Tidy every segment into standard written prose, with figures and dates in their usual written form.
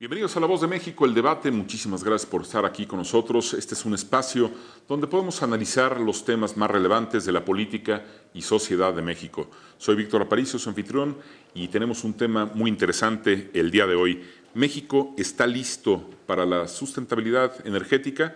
Bienvenidos a La Voz de México, el debate. Muchísimas gracias por estar aquí con nosotros. Este es un espacio donde podemos analizar los temas más relevantes de la política y sociedad de México. Soy Víctor Aparicio, su anfitrión, y tenemos un tema muy interesante el día de hoy. ¿México está listo para la sustentabilidad energética?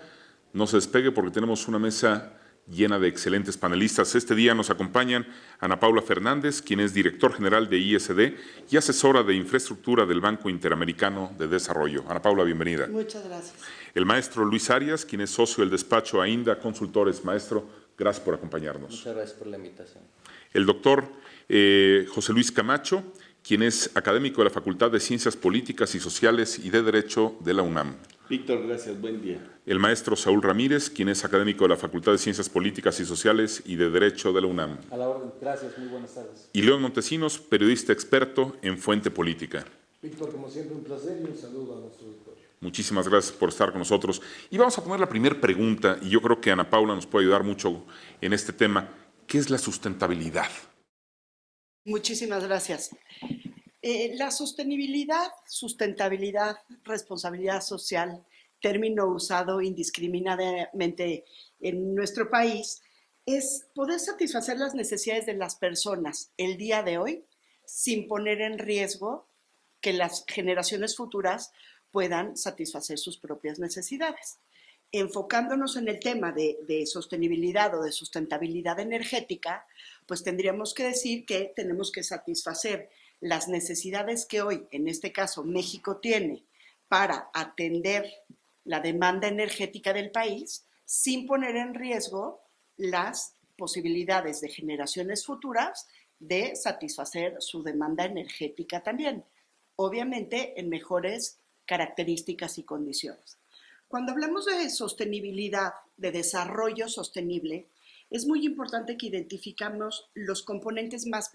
No se despegue porque tenemos una mesa llena de excelentes panelistas. Este día nos acompañan Ana Paula Fernández, quien es director general de ISD y asesora de infraestructura del Banco Interamericano de Desarrollo. Ana Paula, bienvenida. Muchas gracias. El maestro Luis Arias, quien es socio del despacho AINDA Consultores. Maestro, gracias por acompañarnos. Muchas gracias por la invitación. El doctor José Luis Camacho, quien es académico de la Facultad de Ciencias Políticas y Sociales y de Derecho de la UNAM. Víctor, gracias. Buen día. El maestro Saúl Ramírez, quien es académico de la Facultad de Ciencias Políticas y Sociales y de Derecho de la UNAM. A la orden. Gracias. Muy buenas tardes. Y León Montesinos, periodista experto en fuente política. Víctor, como siempre, un placer y un saludo a nuestro auditorio. Muchísimas gracias por estar con nosotros. Y vamos a poner la primera pregunta, y yo creo que Ana Paula nos puede ayudar mucho en este tema. ¿Qué es la sustentabilidad? Muchísimas gracias. La sustentabilidad, responsabilidad social, término usado indiscriminadamente en nuestro país, es poder satisfacer las necesidades de las personas el día de hoy sin poner en riesgo que las generaciones futuras puedan satisfacer sus propias necesidades. Enfocándonos en el tema de sostenibilidad o de sustentabilidad energética, pues tendríamos que decir que tenemos que satisfacer las necesidades que hoy, en este caso, México tiene para atender la demanda energética del país sin poner en riesgo las posibilidades de generaciones futuras de satisfacer su demanda energética también, obviamente en mejores características y condiciones. Cuando hablamos de sostenibilidad, de desarrollo sostenible, es muy importante que identificamos los componentes más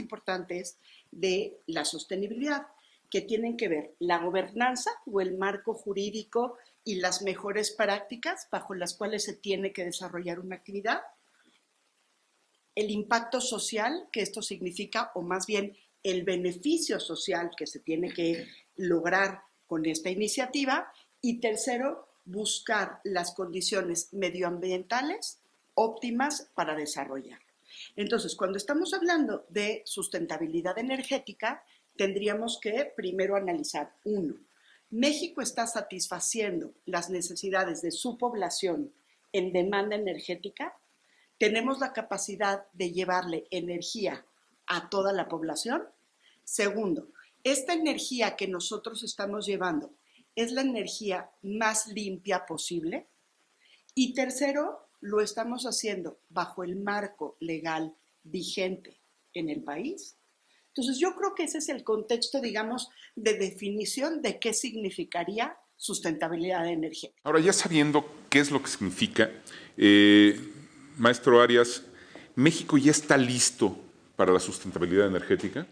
importantes de la sostenibilidad, que tienen que ver la gobernanza o el marco jurídico y las mejores prácticas bajo las cuales se tiene que desarrollar una actividad, el impacto social que esto significa, o más bien el beneficio social que se tiene que lograr con esta iniciativa, y tercero, buscar las condiciones medioambientales óptimas para desarrollar. Entonces, cuando estamos hablando de sustentabilidad energética, tendríamos que primero analizar, uno, México está satisfaciendo las necesidades de su población en demanda energética, tenemos la capacidad de llevarle energía a toda la población. Segundo, esta energía que nosotros estamos llevando es la energía más limpia posible. Y tercero, lo estamos haciendo bajo el marco legal vigente en el país. Entonces, yo creo que ese es el contexto, digamos, de definición de qué significaría sustentabilidad energética. Ahora, ya sabiendo qué es lo que significa, maestro Arias, ¿México ya está listo para la sustentabilidad energética?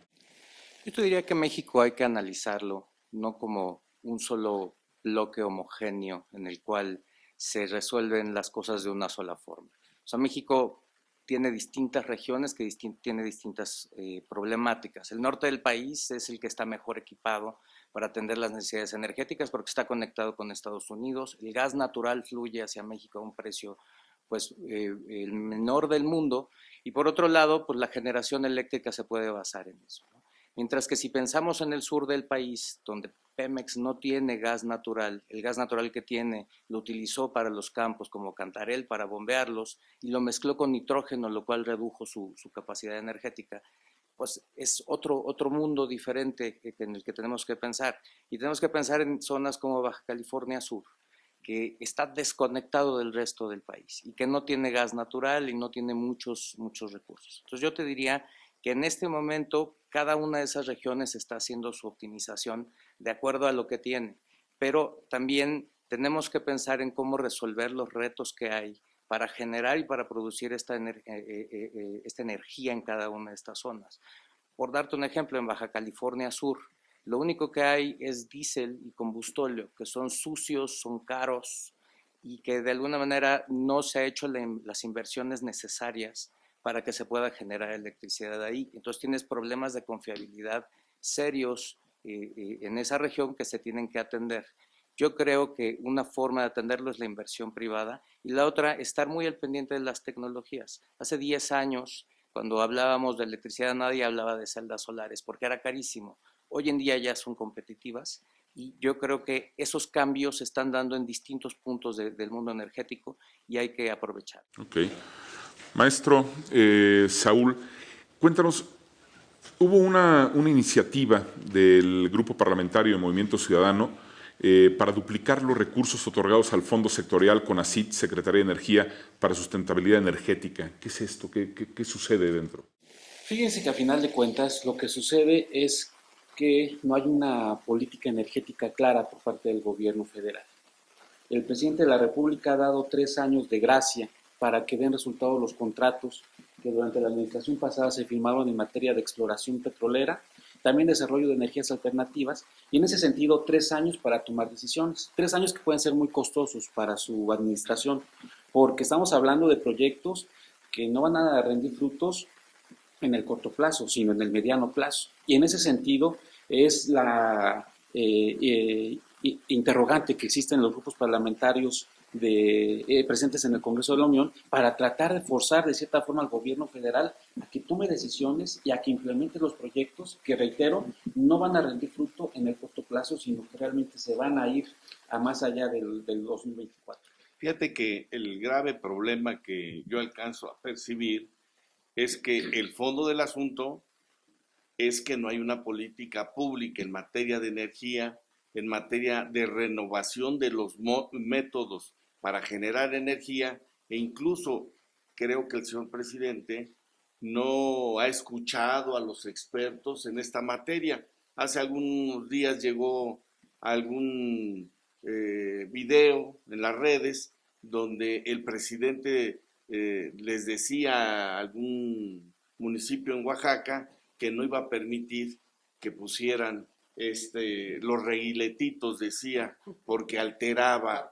Yo te diría que México hay que analizarlo no como un solo bloque homogéneo en el cual se resuelven las cosas de una sola forma. O sea, México tiene distintas regiones que tiene distintas problemáticas. El norte del país es el que está mejor equipado para atender las necesidades energéticas porque está conectado con Estados Unidos. El gas natural fluye hacia México a un precio pues, el menor del mundo, y por otro lado, pues la generación eléctrica se puede basar en eso, ¿no? Mientras que si pensamos en el sur del país, donde Pemex no tiene gas natural, el gas natural que tiene lo utilizó para los campos como Cantarell para bombearlos y lo mezcló con nitrógeno, lo cual redujo su capacidad energética, pues es otro mundo diferente en el que tenemos que pensar. Y tenemos que pensar en zonas como Baja California Sur, que está desconectado del resto del país y que no tiene gas natural y no tiene muchos recursos. Entonces yo te diría que en este momento cada una de esas regiones está haciendo su optimización de acuerdo a lo que tiene, pero también tenemos que pensar en cómo resolver los retos que hay para generar y para producir esta energía en cada una de estas zonas. Por darte un ejemplo, en Baja California Sur, lo único que hay es diésel y combustóleo, que son sucios, son caros y que de alguna manera no se ha hecho las inversiones necesarias para que se pueda generar electricidad ahí. Entonces tienes problemas de confiabilidad serios en esa región que se tienen que atender. Yo creo que una forma de atenderlo es la inversión privada y la otra, estar muy al pendiente de las tecnologías. Hace 10 años, cuando hablábamos de electricidad, nadie hablaba de celdas solares porque era carísimo. Hoy en día ya son competitivas y yo creo que esos cambios se están dando en distintos puntos del mundo energético y hay que aprovechar. Ok. Maestro Saúl, cuéntanos, hubo una iniciativa del Grupo Parlamentario de Movimiento Ciudadano para duplicar los recursos otorgados al Fondo Sectorial CONACYT, Secretaría de Energía, para Sustentabilidad Energética. ¿Qué es esto? ¿Qué sucede dentro? Fíjense que a final de cuentas lo que sucede es que no hay una política energética clara por parte del gobierno federal. El presidente de la República ha dado 3 años de gracia para que den resultados los contratos que durante la administración pasada se firmaron en materia de exploración petrolera, también desarrollo de energías alternativas, y en ese sentido 3 años para tomar decisiones. 3 años que pueden ser muy costosos para su administración, porque estamos hablando de proyectos que no van a rendir frutos en el corto plazo, sino en el mediano plazo. Y en ese sentido es la interrogante que existe en los grupos parlamentarios presentes en el Congreso de la Unión para tratar de forzar de cierta forma al gobierno federal a que tome decisiones y a que implemente los proyectos que, reitero, no van a rendir fruto en el corto plazo, sino que realmente se van a ir a más allá del 2024. Fíjate que el grave problema que yo alcanzo a percibir es que el fondo del asunto es que no hay una política pública en materia de energía, en materia de renovación de los métodos para generar energía, e incluso creo que el señor presidente no ha escuchado a los expertos en esta materia. Hace algunos días llegó algún video en las redes donde el presidente les decía a algún municipio en Oaxaca que no iba a permitir que pusieran los reguiletitos, decía, porque alteraba,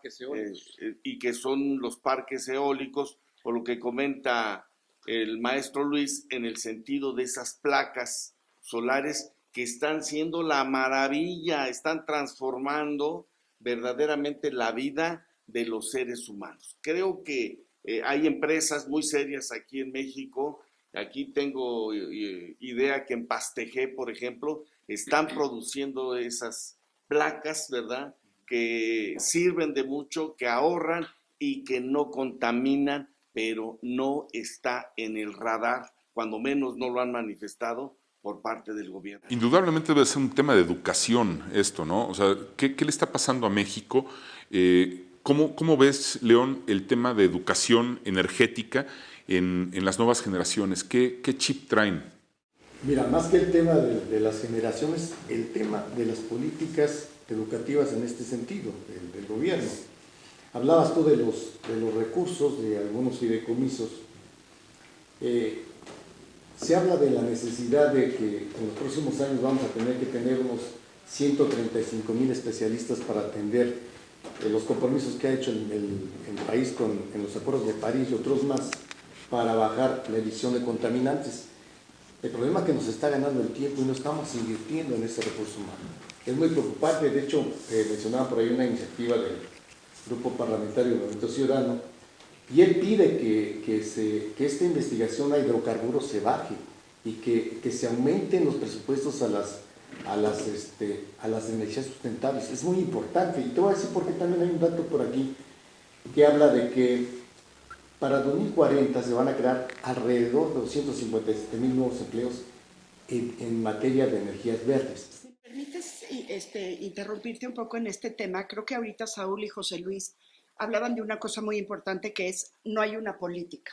y que son los parques eólicos, por lo que comenta el maestro Luis, en el sentido de esas placas solares que están siendo la maravilla, están transformando verdaderamente la vida de los seres humanos. Creo que hay empresas muy serias aquí en México. Aquí tengo idea que en Pastejé, por ejemplo, están produciendo esas placas, ¿verdad?, que sirven de mucho, que ahorran y que no contaminan, pero no está en el radar, cuando menos no lo han manifestado por parte del gobierno. Indudablemente debe ser un tema de educación esto, ¿no? O sea, ¿qué le está pasando a México? ¿Cómo ves, León, el tema de educación energética en las nuevas generaciones? ¿Qué chip traen? Mira, más que el tema de las generaciones, el tema de las políticas educativas en este sentido, del gobierno. Hablabas tú de los recursos, de algunos fideicomisos. Se habla de la necesidad de que en los próximos años vamos a tener que tener unos 135,000 especialistas para atender los compromisos que ha hecho el país en los acuerdos de París y otros más para bajar la emisión de contaminantes. El problema es que nos está ganando el tiempo y no estamos invirtiendo en ese recurso humano. Es muy preocupante. De hecho, mencionaba por ahí una iniciativa del Grupo Parlamentario de Movimiento Ciudadano, y él pide que esta investigación a hidrocarburos se baje y que se aumenten los presupuestos a las energías sustentables. Es muy importante, y te voy a decir porque también hay un dato por aquí que habla de que para 2040 se van a crear alrededor de 257,000 nuevos empleos en materia de energías verdes. Si me permites interrumpirte un poco en este tema, creo que ahorita Saúl y José Luis hablaban de una cosa muy importante que es no hay una política,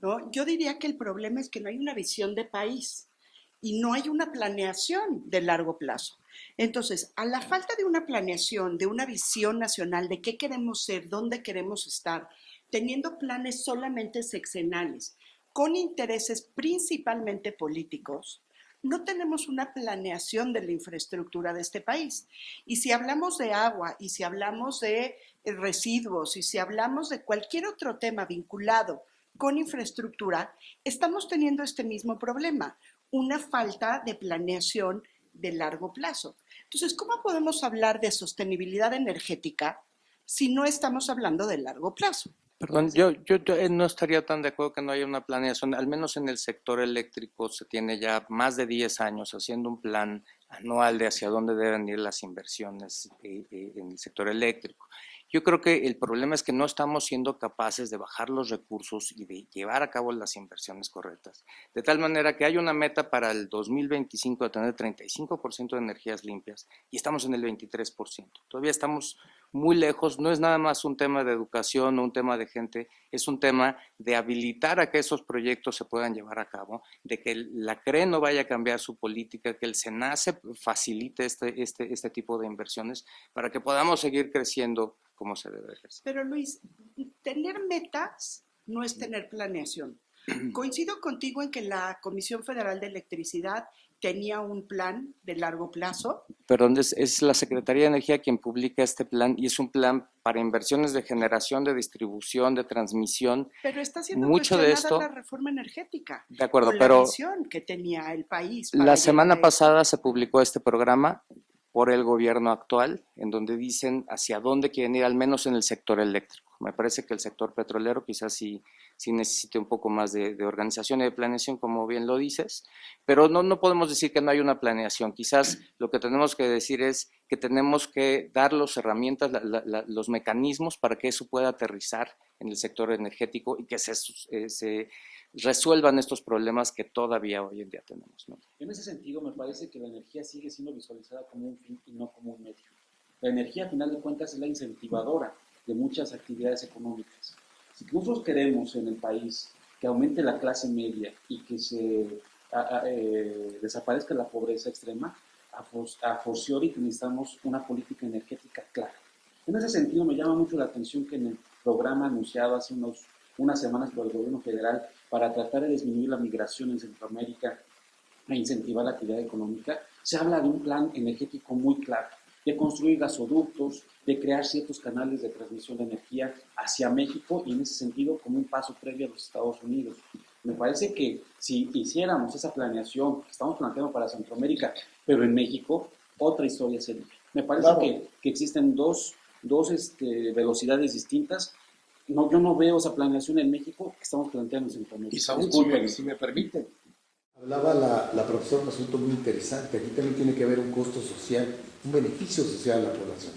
¿no? Yo diría que el problema es que no hay una visión de país y no hay una planeación de largo plazo. Entonces, a la falta de una planeación, de una visión nacional de qué queremos ser, dónde queremos estar, teniendo planes solamente sexenales, con intereses principalmente políticos, no tenemos una planeación de la infraestructura de este país. Y si hablamos de agua, y si hablamos de residuos, y si hablamos de cualquier otro tema vinculado con infraestructura, estamos teniendo este mismo problema, una falta de planeación de largo plazo. Entonces, ¿cómo podemos hablar de sostenibilidad energética si no estamos hablando de largo plazo? Perdón, yo no estaría tan de acuerdo que no haya una planeación, al menos en el sector eléctrico se tiene ya más de 10 años haciendo un plan anual de hacia dónde deben ir las inversiones en el sector eléctrico. Yo creo que el problema es que no estamos siendo capaces de bajar los recursos y de llevar a cabo las inversiones correctas, de tal manera que hay una meta para el 2025 de tener 35% de energías limpias y estamos en el 23%. Todavía estamos muy lejos, no es nada más un tema de educación o un tema de gente, es un tema de habilitar a que esos proyectos se puedan llevar a cabo, de que la CRE no vaya a cambiar su política, que el SENACE facilite este tipo de inversiones para que podamos seguir creciendo como se debe ejercer. Pero Luis, tener metas no es tener planeación. Coincido contigo en que la Comisión Federal de Electricidad tenía un plan de largo plazo. Perdón, es la Secretaría de Energía quien publica este plan y es un plan para inversiones de generación, de distribución, de transmisión. Pero está siendo Mucho de cuestionada esto, la reforma energética. de acuerdo, o pero la visión que tenía el país. la semana pasada se publicó este programa por el gobierno actual, en donde dicen hacia dónde quieren ir, al menos en el sector eléctrico. Me parece que el sector petrolero quizás sí necesite un poco más de organización y de planeación, como bien lo dices, pero no podemos decir que no hay una planeación. Quizás lo que tenemos que decir es que tenemos que dar las herramientas, los mecanismos para que eso pueda aterrizar en el sector energético y que se resuelvan estos problemas que todavía hoy en día tenemos, ¿no? En ese sentido, me parece que la energía sigue siendo visualizada como un fin y no como un medio. La energía, a final de cuentas, es la incentivadora de muchas actividades económicas. Si nosotros queremos en el país que aumente la clase media y que se desaparezca la pobreza extrema, a forciori necesitamos una política energética clara. En ese sentido, me llama mucho la atención que en el programa anunciado hace unas semanas por el gobierno federal para tratar de disminuir la migración en Centroamérica e incentivar la actividad económica, se habla de un plan energético muy claro, de construir gasoductos, de crear ciertos canales de transmisión de energía hacia México y en ese sentido como un paso previo a los Estados Unidos. Me parece que si hiciéramos esa planeación que estamos planteando para Centroamérica, pero en México, otra historia sería. Me parece que existen dos velocidades distintas. No, yo no veo esa planeación en México que estamos planteando en Centroamérica. Disculpen, si me permiten. Hablaba la profesora de un asunto muy interesante. Aquí también tiene que haber un costo social, un beneficio social a la población.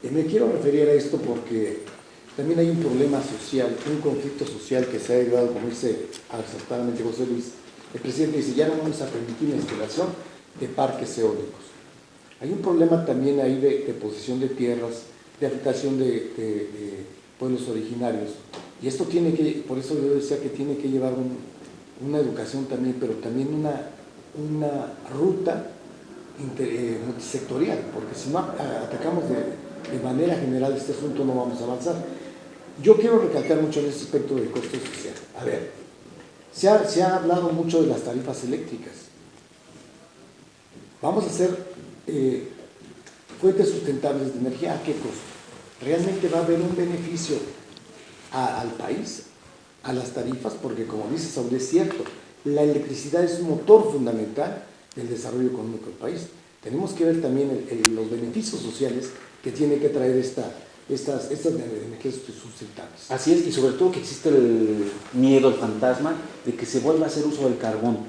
Me quiero referir a esto porque también hay un problema social, un conflicto social que se ha derivado, como dice acertadamente José Luis. El presidente dice, ya no vamos a permitir la instalación de parques eólicos. Hay un problema también ahí de posesión de tierras, de afectación de pueblos originarios. Y esto tiene que, por eso yo decía que tiene que llevar una educación también, pero también una ruta multisectorial, porque si no atacamos de manera general este asunto no vamos a avanzar. Yo quiero recalcar mucho en ese aspecto del costo social. A ver, se ha hablado mucho de las tarifas eléctricas. Vamos a hacer fuentes sustentables de energía. ¿A qué costo? ¿Realmente va a haber un beneficio al país, a las tarifas? Porque como dice Saúl, es cierto, la electricidad es un motor fundamental del desarrollo económico del país. Tenemos que ver también los beneficios sociales que tiene que traer estas energías sustentables. Así es, y sobre todo que existe el miedo, el fantasma de que se vuelva a hacer uso del carbón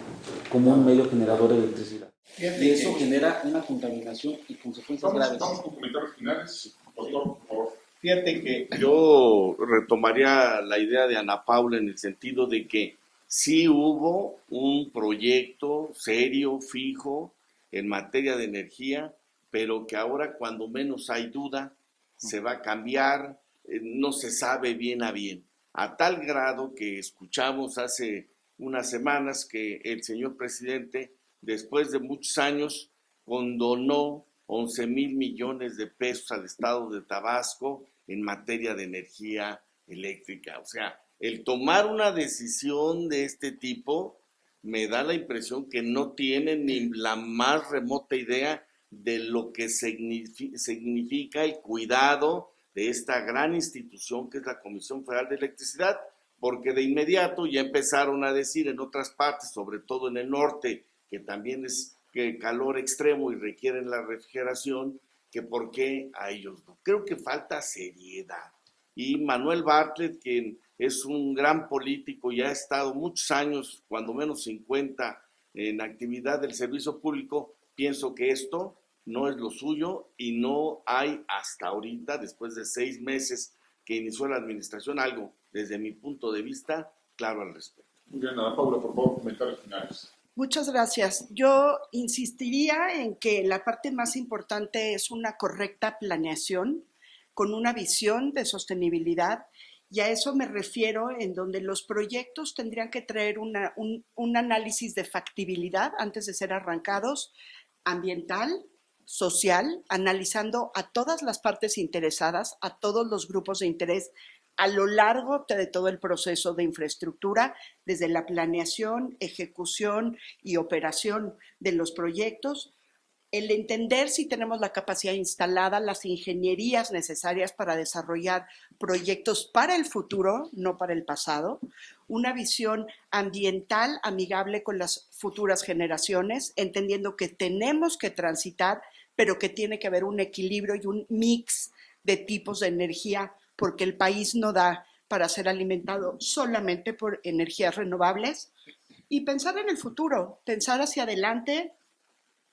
como un medio generador de electricidad. Y eso genera una contaminación y consecuencias graves. Vamos con comentarios finales, doctor, por favor. Fíjate que yo retomaría la idea de Ana Paula en el sentido de que sí hubo un proyecto serio, fijo, en materia de energía, pero que ahora cuando menos hay duda, se va a cambiar, no se sabe bien a bien. A tal grado que escuchamos hace unas semanas que el señor presidente, después de muchos años, condonó 11,000 millones de pesos al estado de Tabasco en materia de energía eléctrica. O sea, el tomar una decisión de este tipo me da la impresión que no tienen ni la más remota idea de lo que significa el cuidado de esta gran institución que es la Comisión Federal de Electricidad, porque de inmediato ya empezaron a decir en otras partes, sobre todo en el norte, que también es calor extremo y requieren la refrigeración, que por qué a ellos no. Creo que falta seriedad. Y Manuel Bartlett, quien es un gran político y ha estado muchos años, cuando menos 50, en actividad del servicio público, pienso que esto no es lo suyo y no hay hasta ahorita, después de 6 meses que inició la administración, algo, desde mi punto de vista, claro al respecto. Muy bien, Ana Paula, por favor, comentarios finales. Muchas gracias. Yo insistiría en que la parte más importante es una correcta planeación con una visión de sostenibilidad, y a eso me refiero, en donde los proyectos tendrían que traer un análisis de factibilidad antes de ser arrancados, ambiental, social, analizando a todas las partes interesadas, a todos los grupos de interés a lo largo de todo el proceso de infraestructura, desde la planeación, ejecución y operación de los proyectos, el entender si tenemos la capacidad instalada, las ingenierías necesarias para desarrollar proyectos para el futuro, no para el pasado, una visión ambiental amigable con las futuras generaciones, entendiendo que tenemos que transitar, pero que tiene que haber un equilibrio y un mix de tipos de energía, porque el país no da para ser alimentado solamente por energías renovables, y pensar en el futuro, pensar hacia adelante,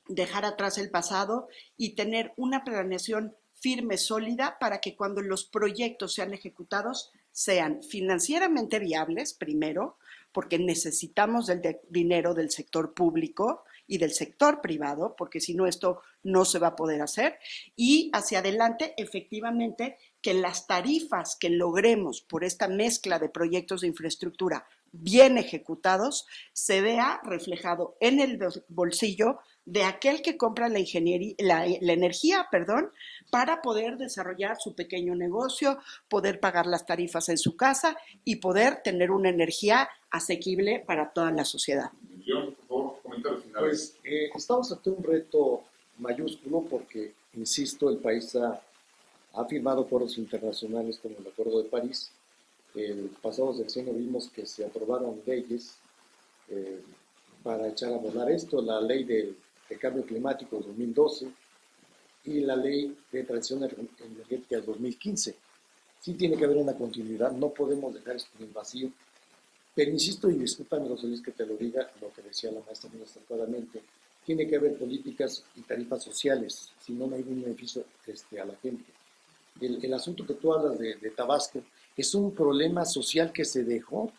dejar atrás el pasado y tener una planeación firme, sólida, para que cuando los proyectos sean ejecutados sean financieramente viables, primero, porque necesitamos del dinero del sector público y del sector privado, porque si no esto no se va a poder hacer, y hacia adelante, efectivamente, que las tarifas que logremos por esta mezcla de proyectos de infraestructura bien ejecutados se vea reflejado en el bolsillo de aquel que compra la energía, para poder desarrollar su pequeño negocio, poder pagar las tarifas en su casa y poder tener una energía asequible para toda la sociedad. Por favor, comentarios finales. Pues estamos ante un reto mayúsculo porque, insisto, el país ha firmado acuerdos internacionales como el Acuerdo de París. El pasado sexenio vimos que se aprobaron leyes para echar a volar esto, la ley de cambio climático de 2012 y la ley de transición energética del 2015. Sí tiene que haber una continuidad, no podemos dejar esto en el vacío, pero insisto, y discúlpame, José Luis, que te lo diga, lo que decía la maestra muy acertadamente, tiene que haber políticas y tarifas sociales, si no, no hay ningún beneficio a la gente. El asunto que tú hablas de Tabasco es un problema social que se dejó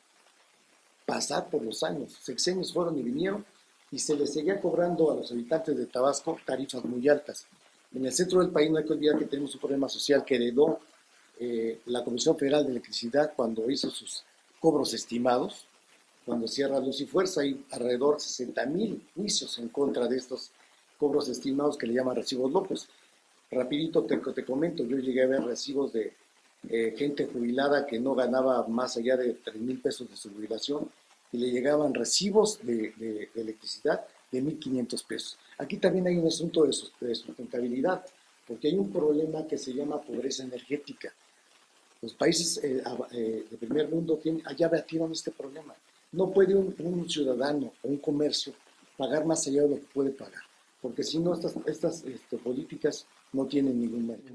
pasar por los años. Sexenios fueron y vinieron y se les seguía cobrando a los habitantes de Tabasco tarifas muy altas. En el centro del país no hay que olvidar que tenemos un problema social que heredó la Comisión Federal de Electricidad cuando hizo sus cobros estimados, cuando cierra Luz y Fuerza. Hay alrededor de 60,000 juicios en contra de estos cobros estimados que le llaman recibos locos. Rapidito te comento, yo llegué a ver recibos de gente jubilada que no ganaba más allá de 3,000 pesos de su jubilación y le llegaban recibos de electricidad de 1,500 pesos. Aquí también hay un asunto de sustentabilidad, porque hay un problema que se llama pobreza energética. Los países de primer mundo ya batieron este problema. No puede un ciudadano o un comercio pagar más allá de lo que puede pagar, porque si no estas políticas no tienen ningún mérito.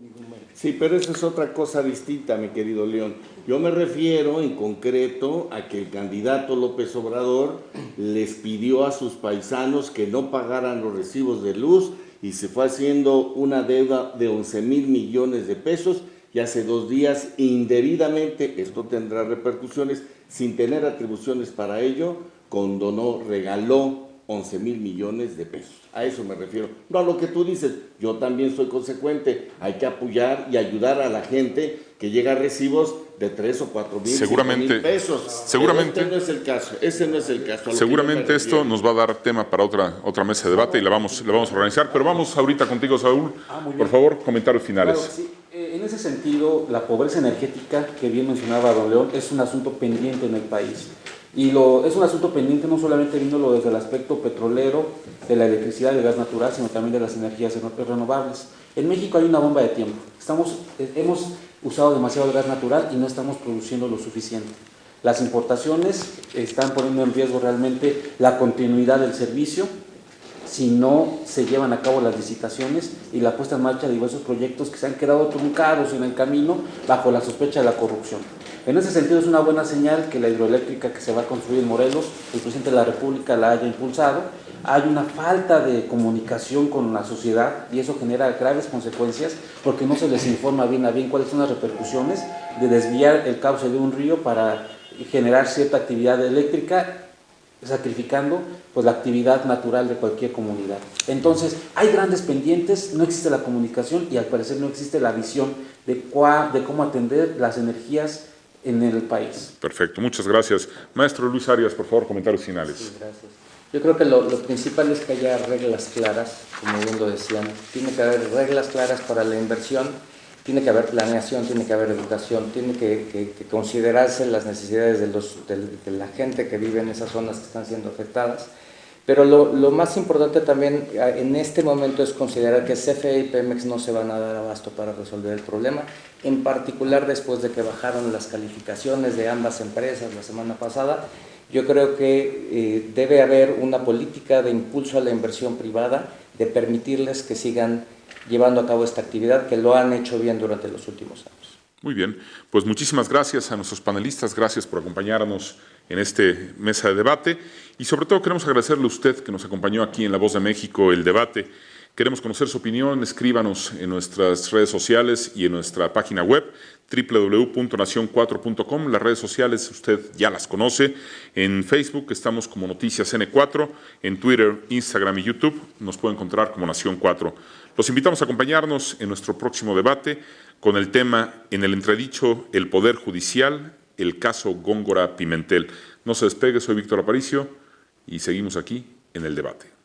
Sí, pero eso es otra cosa distinta, mi querido León. Yo me refiero en concreto a que el candidato López Obrador les pidió a sus paisanos que no pagaran los recibos de luz y se fue haciendo una deuda de 11,000 millones de pesos y hace 2 días indebidamente, esto tendrá repercusiones, sin tener atribuciones para ello, condonó, regaló 11,000 millones de pesos. A eso me refiero. No a lo que tú dices, yo también soy consecuente. Hay que apoyar y ayudar a la gente que llega a recibos de 3 o 4,000, 5,000 pesos. Seguramente. Pero este no es el caso. Ese no es el caso. Seguramente esto nos va a dar tema para otra mesa de debate y la vamos a organizar. Pero vamos ahorita contigo, Saúl. Por favor, comentarios finales. Claro, sí. En ese sentido, la pobreza energética que bien mencionaba don León es un asunto pendiente en el país. Y es un asunto pendiente no solamente viéndolo desde el aspecto petrolero, de la electricidad y del gas natural, sino también de las energías renovables. En México hay una bomba de tiempo. Hemos usado demasiado el gas natural y no estamos produciendo lo suficiente. Las importaciones están poniendo en riesgo realmente la continuidad del servicio. si no se llevan a cabo las licitaciones y la puesta en marcha de diversos proyectos que se han quedado truncados en el camino bajo la sospecha de la corrupción. En ese sentido es una buena señal que la hidroeléctrica que se va a construir en Morelos, el presidente de la República la haya impulsado. Hay una falta de comunicación con la sociedad y eso genera graves consecuencias porque no se les informa bien a bien cuáles son las repercusiones de desviar el cauce de un río para generar cierta actividad eléctrica, sacrificando pues la actividad natural de cualquier comunidad. Entonces, hay grandes pendientes, no existe la comunicación y al parecer no existe la visión de cómo atender las energías en el país. Perfecto, muchas gracias. Maestro Luis Arias, por favor, comentarios finales. Sí, gracias. Yo creo que lo principal es que haya reglas claras, como bien lo decían. Tiene que haber reglas claras para la inversión, tiene que haber planeación, tiene que haber educación, tiene que considerarse las necesidades de la gente que vive en esas zonas que están siendo afectadas. Pero lo más importante también en este momento es considerar que CFE y Pemex no se van a dar abasto para resolver el problema, en particular después de que bajaron las calificaciones de ambas empresas la semana pasada. Yo creo que debe haber una política de impulso a la inversión privada, de permitirles que sigan llevando a cabo esta actividad, que lo han hecho bien durante los últimos años. Muy bien, pues muchísimas gracias a nuestros panelistas, gracias por acompañarnos en este mesa de debate y sobre todo queremos agradecerle a usted que nos acompañó aquí en La Voz de México, el debate. Queremos conocer su opinión, escríbanos en nuestras redes sociales y en nuestra página web www.nacion4.com. Las redes sociales usted ya las conoce. En Facebook estamos como Noticias N4, en Twitter, Instagram y YouTube nos puede encontrar como Nación 4. Los invitamos a acompañarnos en nuestro próximo debate con el tema en el entredicho El Poder Judicial, el caso Góngora Pimentel. No se despegue, soy Víctor Aparicio y seguimos aquí en el debate.